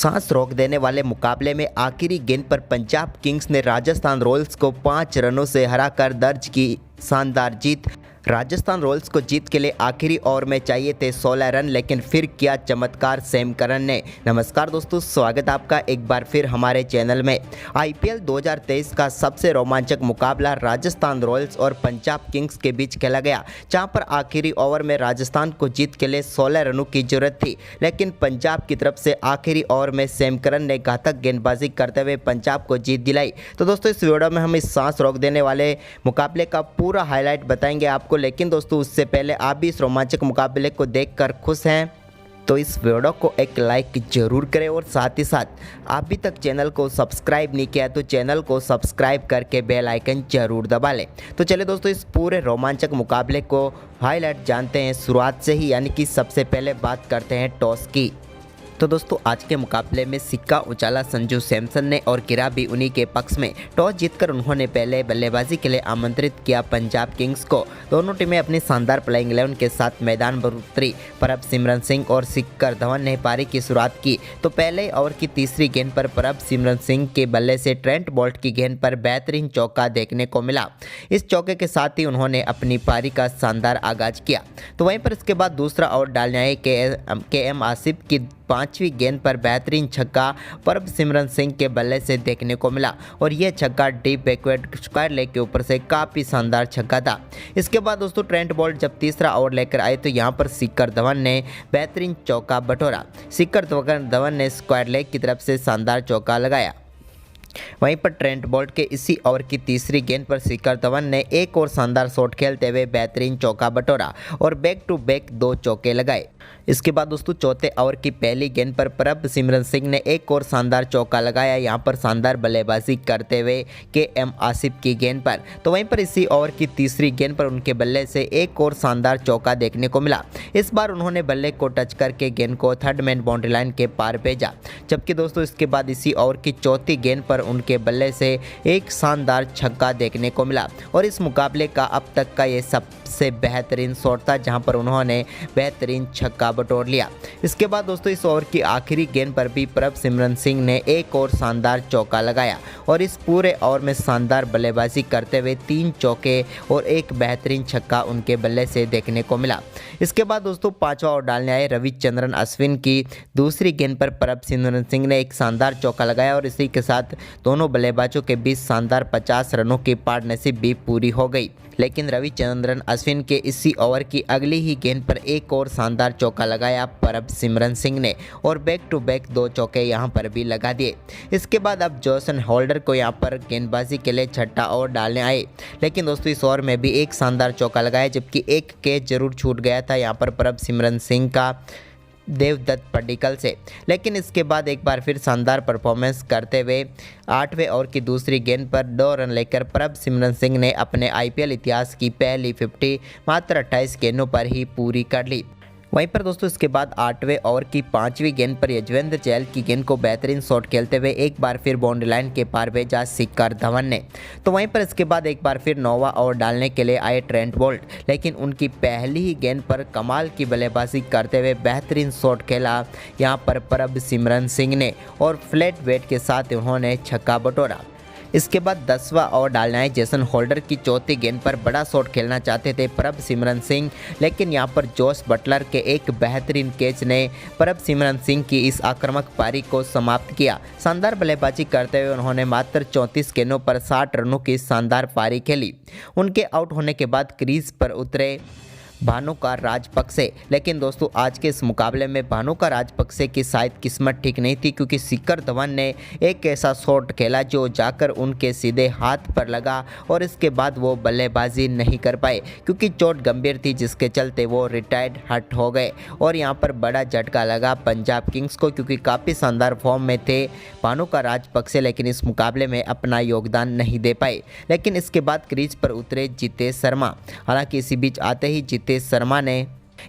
सांस रोक देने वाले मुकाबले में आखिरी गेंद पर पंजाब किंग्स ने राजस्थान रॉयल्स को 5 रनों से हराकर दर्ज की शानदार जीत। राजस्थान रॉयल्स को जीत के लिए आखिरी ओवर में चाहिए थे 16 रन, लेकिन फिर किया चमत्कार सैम करन ने। नमस्कार दोस्तों, स्वागत है आपका एक बार फिर हमारे चैनल में। आईपीएल 2023 का सबसे रोमांचक मुकाबला राजस्थान रॉयल्स और पंजाब किंग्स के बीच खेला गया, जहां पर आखिरी ओवर में राजस्थान को जीत के लिए 16 रनों की जरूरत थी, लेकिन पंजाब की तरफ से आखिरी ओवर में सैम करन ने घातक गेंदबाजी करते हुए पंजाब को जीत दिलाई। तो दोस्तों, इस वीडियो में हम इस सांस रोक देने वाले मुकाबले का पूरा हाईलाइट बताएंगे आपको। लेकिन दोस्तों, उससे पहले आप भी इस रोमांचक मुकाबले को देखकर खुश हैं तो इस वीडियो को एक लाइक जरूर करें, और साथ ही साथ अभी तक चैनल को सब्सक्राइब नहीं किया तो चैनल को सब्सक्राइब करके बेल आइकन जरूर दबा लें। तो चलिए दोस्तों, इस पूरे रोमांचक मुकाबले को हाईलाइट जानते हैं शुरुआत से ही, यानी कि सबसे पहले बात करते हैं टॉस की। तो दोस्तों, आज के मुकाबले में सिक्का उछाला संजू सैमसन ने और किरा भी उन्हीं के पक्ष में। टॉस जीतकर उन्होंने पहले बल्लेबाजी के लिए आमंत्रित किया पंजाब किंग्स को। दोनों टीमें अपनी शानदार प्लेइंग 11 के साथ मैदान पर उतरी। परब सिमरन सिंह और शिखर धवन ने पारी की शुरुआत की तो पहले ओवर की तीसरी गेंद पर परब सिमरन सिंह के बल्ले से ट्रेंट बोल्ट की गेंद पर बेहतरीन चौका देखने को मिला। इस चौके के साथ ही उन्होंने अपनी पारी का शानदार आगाज किया। तो वहीं पर इसके बाद दूसरा ओवर डालने आए के एम आसिफ की 5वीं गेंद पर बेहतरीन छक्का परब सिमरन सिंह के बल्ले से देखने को मिला, और यह छक्का डीप बैकवर्ड स्क्वायर लेग के ऊपर से काफ़ी शानदार छक्का था। इसके बाद दोस्तों, ट्रेंट बोल्ट जब तीसरा ओवर लेकर आए तो यहां पर शिखर धवन ने बेहतरीन चौका बटोरा। शिखर धवन ने स्क्वायर लेग की तरफ से शानदार चौका लगाया। वहीं पर ट्रेंट बोल्ट के इसी ओवर की तीसरी गेंद पर शिखर धवन ने एक और शानदार शॉट खेलते हुए बेहतरीन चौका बटोरा और बैक टू बैक 2 चौके लगाए। इसके बाद दोस्तों, चौथे ओवर की पहली गेंद पर परब सिमरन सिंह ने एक और शानदार चौका लगाया, यहां पर शानदार बल्लेबाजी करते हुए के एम आसिफ की गेंद पर। तो वहीं पर इसी ओवर की तीसरी गेंद पर उनके बल्ले से एक और शानदार चौका देखने को मिला। इस बार उन्होंने बल्ले को टच करके गेंद को थर्ड मैन बाउंड्री लाइन के पार भेजा। जबकि दोस्तों, इसके बाद इसी ओवर की चौथी गेंद पर उनके बल्ले से एक शानदार छक्का देखने को मिला, और इस मुकाबले का अब तक का ये सबसे बेहतरीन शॉट था, जहां पर उन्होंने बेहतरीन छक्का बटोर लिया। इसके बाद दोस्तों, इस ओवर की आखिरी गेंद पर भी परब सिमरन सिंह ने एक और शानदार चौका लगाया, और इस पूरे ओवर में शानदार बल्लेबाजी करते हुए 3 चौके और एक बेहतरीन छक्का उनके बल्ले से देखने को मिला। इसके बाद दोस्तों, 5वां ओवर डालने आए रविचंद्रन अश्विन की दूसरी गेंद पर परब सिमरन सिंह ने एक शानदार चौका लगाया, और इसी के साथ दोनों बल्लेबाजों के बीच शानदार 50 रनों की पार्टनरशिप भी पूरी हो गई। लेकिन रविचंद्रन अश्विन के इसी ओवर की अगली ही गेंद पर एक और शानदार चौका लगाया परब सिमरन सिंह ने, और बैक टू बैक 2 चौके यहां पर भी लगा दिए। इसके बाद अब जॉसन होल्डर को यहां पर गेंदबाजी के लिए छठा ओवर डालने आए, लेकिन दोस्तों इस ओवर में भी एक शानदार चौका लगाया, जबकि एक कैच जरूर छूट गया था यहां पर परब सिमरन सिंह का देवदत्त पडिक्कल से। लेकिन इसके बाद एक बार फिर शानदार परफॉर्मेंस करते हुए 8वें ओवर की दूसरी गेंद पर 2 रन लेकर परब सिमरन सिंह ने अपने आईपीएल इतिहास की पहली 50 मात्र 28 गेंदों पर ही पूरी कर ली। वहीं पर दोस्तों, इसके बाद 8वें ओवर की 5वीं गेंद पर यजवेंद्र चहल की गेंद को बेहतरीन शॉट खेलते हुए एक बार फिर बाउंड्री लाइन के पार भेजा शिखर धवन ने। तो वहीं पर इसके बाद एक बार फिर 9वां ओवर डालने के लिए आए ट्रेंट बोल्ट, लेकिन उनकी पहली ही गेंद पर कमाल की बल्लेबाजी करते हुए बेहतरीन शॉट खेला यहां पर परब सिमरन सिंह ने, और फ्लैट वेट के साथ उन्होंने छक्का बटोरा। इसके बाद 10वां ओवर डालना है जेसन होल्डर की चौथी गेंद पर बड़ा शॉट खेलना चाहते थे परब सिमरन सिंह, लेकिन यहां पर जोश बटलर के एक बेहतरीन कैच ने परब सिमरन सिंह की इस आक्रामक पारी को समाप्त किया। शानदार बल्लेबाजी करते हुए उन्होंने मात्र 34 गेंदों पर 60 रनों की शानदार पारी खेली। उनके आउट होने के बाद क्रीज पर उतरे भानुका राजपक्षे, लेकिन दोस्तों आज के इस मुकाबले में भानुका राजपक्षे की शायद किस्मत ठीक नहीं थी, क्योंकि शिखर धवन ने एक ऐसा शॉट खेला जो जाकर उनके सीधे हाथ पर लगा, और इसके बाद वो बल्लेबाजी नहीं कर पाए क्योंकि चोट गंभीर थी, जिसके चलते वो रिटायर्ड हट हो गए। और यहाँ पर बड़ा झटका लगा पंजाब किंग्स को, क्योंकि काफ़ी शानदार फॉर्म में थे भानुका राजपक्षे, लेकिन इस मुकाबले में अपना योगदान नहीं दे पाए। लेकिन इसके बाद क्रीज पर उतरे जितेश शर्मा। हालांकि इसी बीच आते ही जितेश शर्मा ने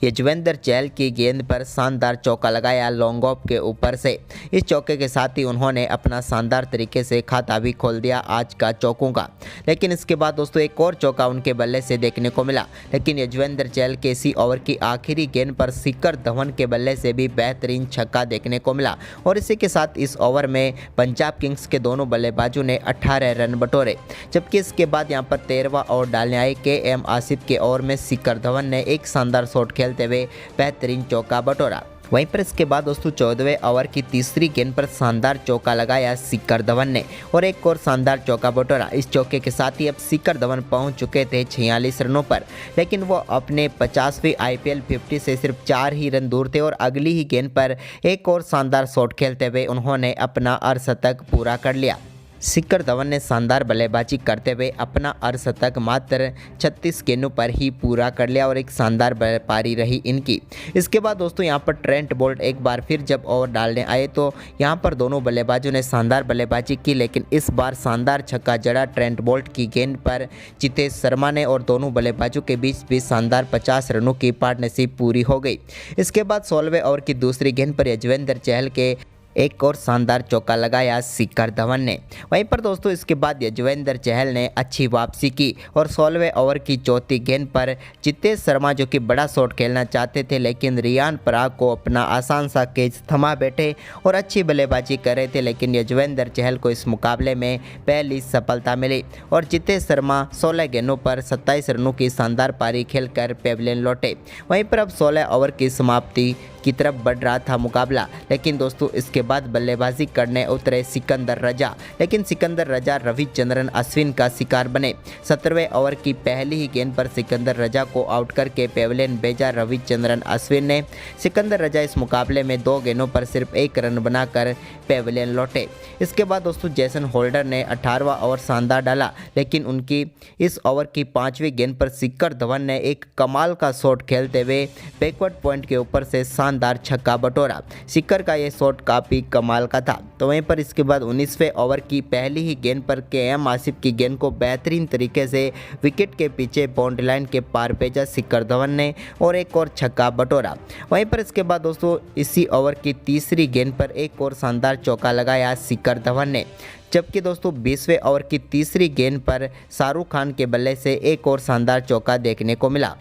यजवेंद्र चहल की गेंद पर शानदार चौका लगाया लॉन्ग ऑफ के ऊपर से। इस चौके के साथ ही उन्होंने अपना शानदार तरीके से खाता भी खोल दिया आज का चौकों का। लेकिन इसके बाद दोस्तों एक और चौका उनके बल्ले से देखने को मिला, लेकिन यजवेंद्र चहल के इसी ओवर की आखिरी गेंद पर शिखर धवन के बल्ले से भी बेहतरीन छक्का देखने को मिला और इसी के साथ इस ओवर में पंजाब किंग्स के दोनों बल्लेबाजों ने 18 रन बटोरे। जबकि इसके बाद यहां पर 13वां ओवर डालने आए के आसिफ के ओवर में शिखर धवन ने एक शानदार शॉट खेलते हुए बेहतरीन चौका बटोरा। वहीं पर इसके बाद दोस्तों 14वें ओवर की तीसरी गेंद पर शानदार चौका लगाया शिखर धवन ने और एक और शानदार चौका बटोरा। इस चौके के साथ ही अब शिखर धवन पहुंच चुके थे 46 रनों पर, लेकिन वो अपने 50वीं IPL 50 से सिर्फ 4 ही रन दूर थे और अगली ही गेंद पर एक और शानदार शॉट खेलते हुए उन्होंने अपना अर्धशतक पूरा कर लिया। शिखर धवन ने शानदार बल्लेबाजी करते हुए अपना अर्धशतक मात्र 36 गेंदों पर ही पूरा कर लिया और एक शानदार पारी रही इनकी। इसके बाद दोस्तों यहां पर ट्रेंट बोल्ट एक बार फिर जब ओवर डालने आए तो यहां पर दोनों बल्लेबाजों ने शानदार बल्लेबाजी की, लेकिन इस बार शानदार छक्का जड़ा ट्रेंट बोल्ट की गेंद पर जितेश शर्मा ने और दोनों बल्लेबाजों के बीच भी शानदार 50 रनों की पार्टनरशिप पूरी हो गई। इसके बाद 16वें ओवर की दूसरी गेंद पर यजवेंद्र चहल के एक और शानदार चौका लगाया शिखर धवन ने। वहीं पर दोस्तों इसके बाद यजवेंद्र चहल ने अच्छी वापसी की और 16वें ओवर की चौथी गेंद पर जितेश शर्मा जो कि बड़ा शॉट खेलना चाहते थे, लेकिन रियान पराग को अपना आसान सा कैच थमा बैठे और अच्छी बल्लेबाजी कर रहे थे, लेकिन यजवेंद्र चहल को इस मुकाबले में पहली सफलता मिली और जितेश शर्मा 16 गेंदों पर 27 रनों की शानदार पारी खेलकर पेविलियन लौटे। वहीं पर अब 16 ओवर की समाप्ति की तरफ बढ़ रहा था मुकाबला, लेकिन दोस्तों इसके बाद बल्लेबाजी करने उतरे सिकंदर रजा, लेकिन सिकंदर रजा रविचंद्रन अश्विन का शिकार बने। 17वें ओवर की पहली ही गेंद पर सिकंदर रजा को आउट करके पेविलियन भेजा रविचंद्रन अश्विन ने। सिकंदर रजा इस मुकाबले में 2 गेंदों पर सिर्फ 1 रन बनाकर पेविलियन लौटे। इसके बाद दोस्तों जेसन होल्डर ने 18वां ओवर शानदार डाला, लेकिन उनकी इस ओवर की 5वीं गेंद पर शिखर धवन ने एक कमाल का शॉट खेलते हुए बैकवर्ड पॉइंट के ऊपर से शानदार छक्का बटोरा। शिखर का यह शॉट काफ़ी कमाल का था। तो वहीं पर इसके बाद 19वें ओवर की पहली ही गेंद पर के आसिफ की गेंद को बेहतरीन तरीके से विकेट के पीछे बाउंड्री लाइन के पार भेजा शिखर धवन ने और एक और छक्का बटोरा। वहीं पर इसके बाद दोस्तों इसी ओवर की तीसरी गेंद पर एक और शानदार चौका लगाया शिखर धवन ने। जबकि दोस्तों 20वें ओवर की तीसरी गेंद पर शाहरुख खान के बल्ले से एक और शानदार चौका देखने को मिला।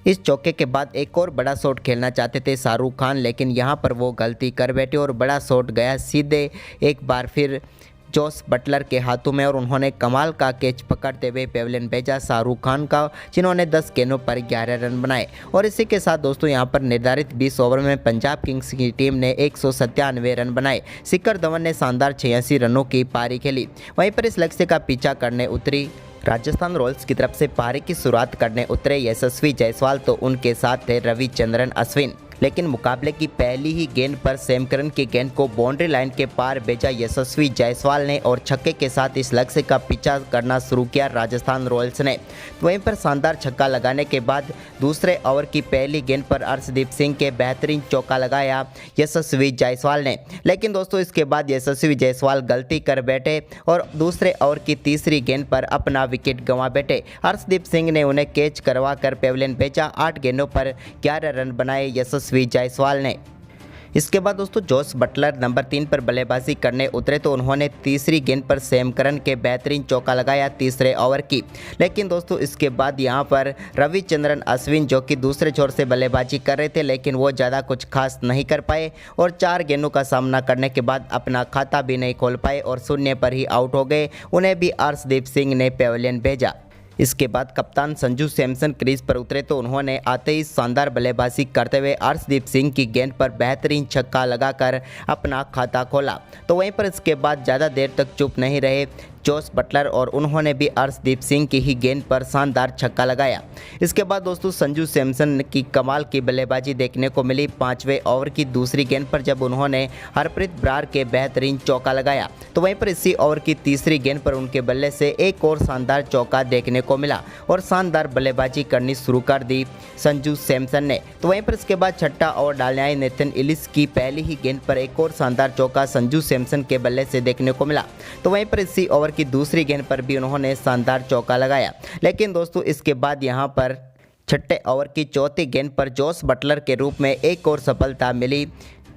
इस चौके के बाद एक और बड़ा शॉट खेलना चाहते थे शाहरुख खान, लेकिन यहां पर वो गलती कर बैठे और बड़ा शॉट गया सीधे एक बार फिर जोस बटलर के हाथों में और उन्होंने कमाल का कैच पकड़ते हुए पेविलियन भेजा शाहरुख खान का, जिन्होंने 10 गेंदों पर 11 रन बनाए। और इसी के साथ दोस्तों यहां पर निर्धारित 20 ओवर में पंजाब किंग्स की टीम ने 197 रन बनाए। शिखर धवन ने शानदार 86 रनों की पारी खेली। वहीं पर इस लक्ष्य का पीछा करने उतरी राजस्थान रॉयल्स की तरफ से पारी की शुरुआत करने उतरे यशस्वी जायसवाल, तो उनके साथ थे रविचंद्रन अश्विन। लेकिन मुकाबले की पहली ही गेंद पर सैम करन की गेंद को बाउंड्री लाइन के पार भेजा यशस्वी जायसवाल ने और छक्के के साथ इस लक्ष्य का पीछा करना शुरू किया राजस्थान रॉयल्स ने। तो वहीं पर शानदार छक्का लगाने के बाद दूसरे ओवर की पहली गेंद पर अर्शदीप सिंह के बेहतरीन चौका लगाया यशस्वी जायसवाल ने, लेकिन दोस्तों इसके बाद यशस्वी जायसवाल गलती कर बैठे और दूसरे ओवर की तीसरी गेंद पर अपना विकेट गंवा बैठे। अर्शदीप सिंह ने उन्हें कैच करवा कर पेविलियन भेजा। 8 गेंदों पर 11 रन बनाए यशस्वी जायसवाल ने। इसके बाद दोस्तों जोस बटलर नंबर 3 पर बल्लेबाजी करने उतरे, तो उन्होंने तीसरी गेंद पर सैम करन के बेहतरीन चौका लगाया तीसरे ओवर की। लेकिन दोस्तों इसके बाद यहां पर रविचंद्रन अश्विन जो कि दूसरे छोर से बल्लेबाजी कर रहे थे, लेकिन वो ज़्यादा कुछ खास नहीं कर पाए और 4 गेंदों का सामना करने के बाद अपना खाता भी नहीं खोल पाए और 0 पर ही आउट हो गए। उन्हें भी अर्शदीप सिंह ने पेविलियन भेजा। इसके बाद कप्तान संजू सैमसन क्रीज पर उतरे, तो उन्होंने आते ही शानदार बल्लेबाजी करते हुए अर्शदीप सिंह की गेंद पर बेहतरीन छक्का लगाकर अपना खाता खोला। तो वहीं पर इसके बाद ज़्यादा देर तक चुप नहीं रहे जोस बटलर और उन्होंने भी अर्शदीप सिंह की ही गेंद पर शानदार छक्का लगाया। इसके बाद दोस्तों संजू सैमसन की कमाल की बल्लेबाजी देखने को मिली 5वें ओवर की दूसरी गेंद पर, जब उन्होंने हरप्रीत ब्रार के बेहतरीन चौका लगाया। तो वहीं पर इसी ओवर की तीसरी गेंद पर उनके बल्ले से एक और शानदार चौका देखने को मिला और शानदार बल्लेबाजी करनी शुरू कर दी संजू सैमसन ने। तो वहीं पर इसके बाद छठा ओवर डालने आए नेथन इलिस की पहली ही गेंद पर एक और शानदार चौका संजू सैमसन के बल्ले से देखने को मिला। तो वहीं पर इसी ओवर की दूसरी गेंद पर भी उन्होंने शानदार चौका लगाया। लेकिन दोस्तों इसके बाद यहां पर छठे ओवर की चौथी गेंद पर जोस बटलर के रूप में एक और सफलता मिली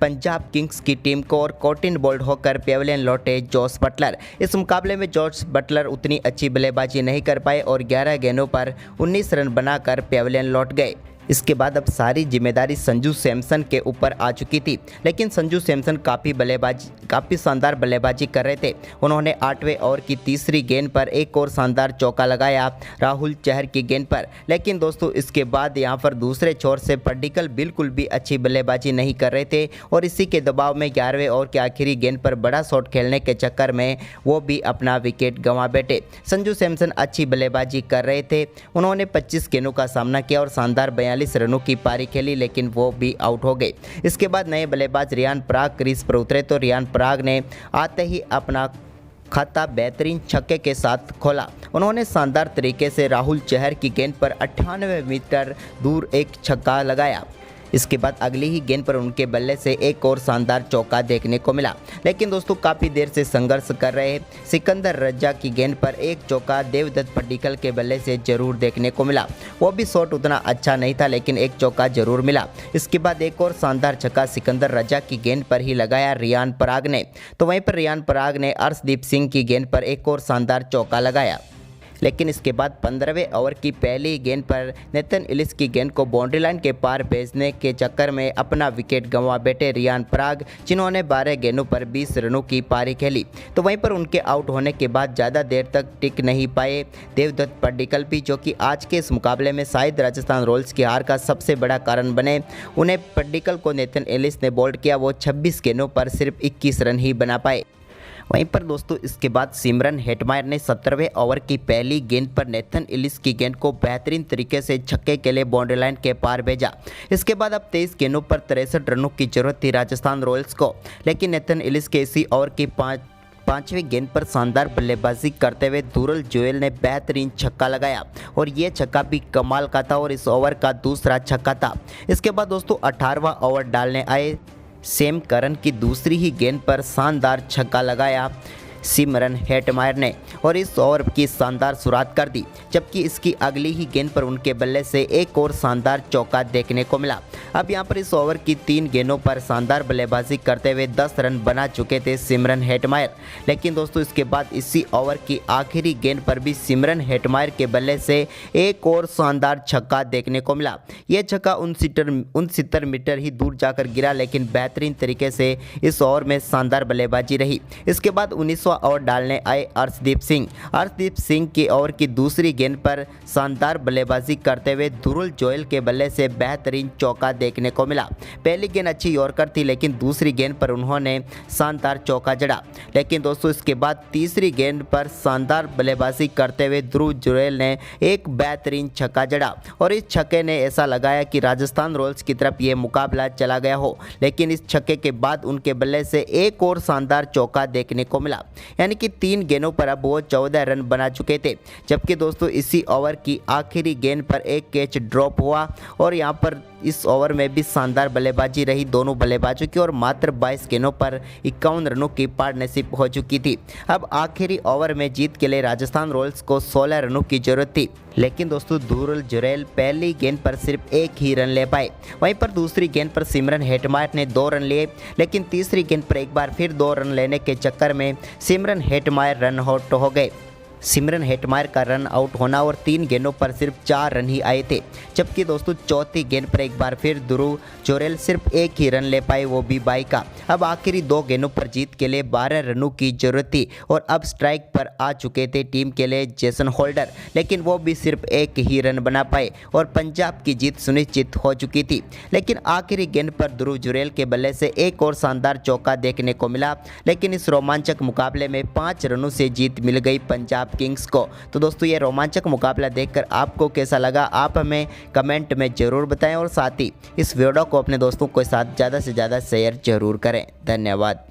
पंजाब किंग्स की टीम को और कॉटिन बोल्ड होकर पेविलियन लौटे जोस बटलर। इस मुकाबले में जोस बटलर उतनी अच्छी बल्लेबाजी नहीं कर पाए और 11 गेंदों पर 19 रन बनाकर पेविलियन लौट गए। इसके बाद अब सारी जिम्मेदारी संजू सैमसन के ऊपर आ चुकी थी, लेकिन संजू सैमसन काफ़ी शानदार बल्लेबाजी कर रहे थे। उन्होंने 8वें ओवर की तीसरी गेंद पर एक और शानदार चौका लगाया राहुल चहर की गेंद पर। लेकिन दोस्तों इसके बाद यहां पर दूसरे छोर से पड्डिकल बिल्कुल भी अच्छी बल्लेबाजी नहीं कर रहे थे और इसी के दबाव में 11वें ओवर की आखिरी गेंद पर बड़ा शॉट खेलने के चक्कर में वो भी अपना विकेट गंवा बैठे। संजू सैमसन अच्छी बल्लेबाजी कर रहे थे, उन्होंने 25 गेंदों का सामना किया और शानदार 42 रनों की पारी खेली, लेकिन वो भी आउट हो गए। इसके बाद नए बल्लेबाज रियान पराग क्रीज पर उतरे तो रियान पराग ने आते ही अपना खाता बेहतरीन छक्के के साथ खोला। उन्होंने शानदार तरीके से राहुल चहर की गेंद पर 98 मीटर दूर एक छक्का लगाया। इसके बाद अगली ही गेंद पर उनके बल्ले से एक और शानदार चौका देखने को मिला। लेकिन दोस्तों काफ़ी देर से संघर्ष कर रहे सिकंदर रजा की गेंद पर एक चौका देवदत्त पड्डिकल के बल्ले से जरूर देखने को मिला। वो भी शॉट उतना अच्छा नहीं था, लेकिन एक चौका जरूर मिला। इसके बाद एक और शानदार छक्का सिकंदर रजा की गेंद पर ही लगाया रियान पराग ने। तो वहीं पर रियान पराग ने अर्शदीप सिंह की गेंद पर एक और शानदार चौका लगाया। लेकिन इसके बाद 15वें ओवर की पहली गेंद पर नेथन इलिस की गेंद को बाउंड्री लाइन के पार भेजने के चक्कर में अपना विकेट गंवा बैठे रियान पराग, जिन्होंने 12 गेंदों पर 20 रनों की पारी खेली। तो वहीं पर उनके आउट होने के बाद ज़्यादा देर तक टिक नहीं पाए देवदत्त पड्डिकल भी, जो कि आज के इस मुकाबले में शायद राजस्थान रॉयल्स की हार का सबसे बड़ा कारण बने। उन्हें पड्डिकल को नेथन इलिस ने बोल्ड किया, वो 26 गेंदों पर सिर्फ 21 रन ही बना पाए। वहीं पर दोस्तों इसके बाद सिमरन हेटमायर ने 17वें ओवर की पहली गेंद पर नेथन इलिस की गेंद को बेहतरीन तरीके से छक्के के लिए बाउंड्री लाइन के पार भेजा। इसके बाद अब 23 गेंदों पर 63 रनों की जरूरत थी राजस्थान रॉयल्स को, लेकिन नेथन इलिस के इसी ओवर की पांचवीं गेंद पर शानदार बल्लेबाजी करते हुए दुरल जोएल ने बेहतरीन छक्का लगाया और ये छक्का भी कमाल का था और इस ओवर का दूसरा छक्का था। इसके बाद दोस्तों 18वां ओवर डालने आए सैम करन की दूसरी ही गेंद पर शानदार छक्का लगाया सिमरन हेटमायर ने और इस ओवर की शानदार शुरुआत कर दी, जबकि इसकी अगली ही गेंद पर उनके बल्ले से एक और शानदार चौका देखने को मिला। अब यहां पर इस ओवर की 3 गेंदों पर शानदार बल्लेबाजी करते हुए 10 रन बना चुके थे सिमरन हेटमायर। लेकिन दोस्तों इसके बाद इसी ओवर की आखिरी गेंद पर भी सिमरन हेटमायर के बल्ले से एक और शानदार छक्का देखने को मिला। यह छक्का 69 मीटर ही दूर जाकर गिरा, लेकिन बेहतरीन तरीके से इस ओवर में शानदार बल्लेबाजी रही। इसके बाद 19वां ओवर डालने आए अर्शदीप सिंह की ओवर की दूसरी गेंद पर शानदार बल्लेबाजी करते हुए दुरुल जोएल के बल्ले से बेहतरीन चौका देखने को मिला। पहली गेंद अच्छी यॉर्कर थी, लेकिन दूसरी गेंद पर उन्होंने शानदार चौका जड़ा। लेकिन दोस्तों इसके बाद तीसरी गेंद पर शानदार बल्लेबाजी करते हुए दुरुल जोएल ने एक बेहतरीन छक्का जड़ा और इस छक्के ने ऐसा लगाया कि राजस्थान रॉयल्स की तरफ ये मुकाबला चला गया हो। लेकिन इस छक्के के बाद उनके बल्ले से एक और शानदार चौका देखने को मिला, यानी कि 3 गेंदों पर अब वो 14 रन बना चुके थे। जबकि दोस्तों इसी ओवर की आखिरी गेंद पर एक कैच ड्रॉप हुआ और यहां पर इस ओवर में भी शानदार बल्लेबाजी रही दोनों बल्लेबाजों की और मात्र 22 गेंदों पर 51 रनों की पार्टनरशिप हो चुकी थी। अब आखिरी ओवर में जीत के लिए राजस्थान रॉयल्स को 16 रनों की जरूरत थी, लेकिन दोस्तों दुरुल जोएल पहली गेंद पर सिर्फ 1 ही रन ले पाए। वहीं पर दूसरी गेंद पर सिमरन हेटमायर ने 2 रन लिए, लेकिन तीसरी गेंद पर एक बार फिर 2 रन लेने के चक्कर में सिमरन हेटमायर रन आउट हो गए। सिमरन हेटमायर का रन आउट होना और 3 गेंदों पर सिर्फ 4 रन ही आए थे। जबकि दोस्तों चौथी गेंद पर एक बार फिर दुरुल जोएल सिर्फ 1 ही रन ले पाए, वो भी 22 का। अब आखिरी 2 गेंदों पर जीत के लिए 12 रनों की जरूरत थी और अब स्ट्राइक पर आ चुके थे टीम के लिए जेसन होल्डर, लेकिन वो भी सिर्फ 1 ही रन बना पाए और पंजाब की जीत सुनिश्चित हो चुकी थी। लेकिन आखिरी गेंद पर दुरुल जोएल के बल्ले से एक और शानदार चौका देखने को मिला, लेकिन इस रोमांचक मुकाबले में 5 रनों से जीत मिल गई पंजाब किंग्स को। तो दोस्तों ये रोमांचक मुकाबला देखकर आपको कैसा लगा, आप हमें कमेंट में ज़रूर बताएं और साथ ही इस वीडियो को अपने दोस्तों के साथ ज़्यादा से ज़्यादा शेयर जरूर करें। धन्यवाद।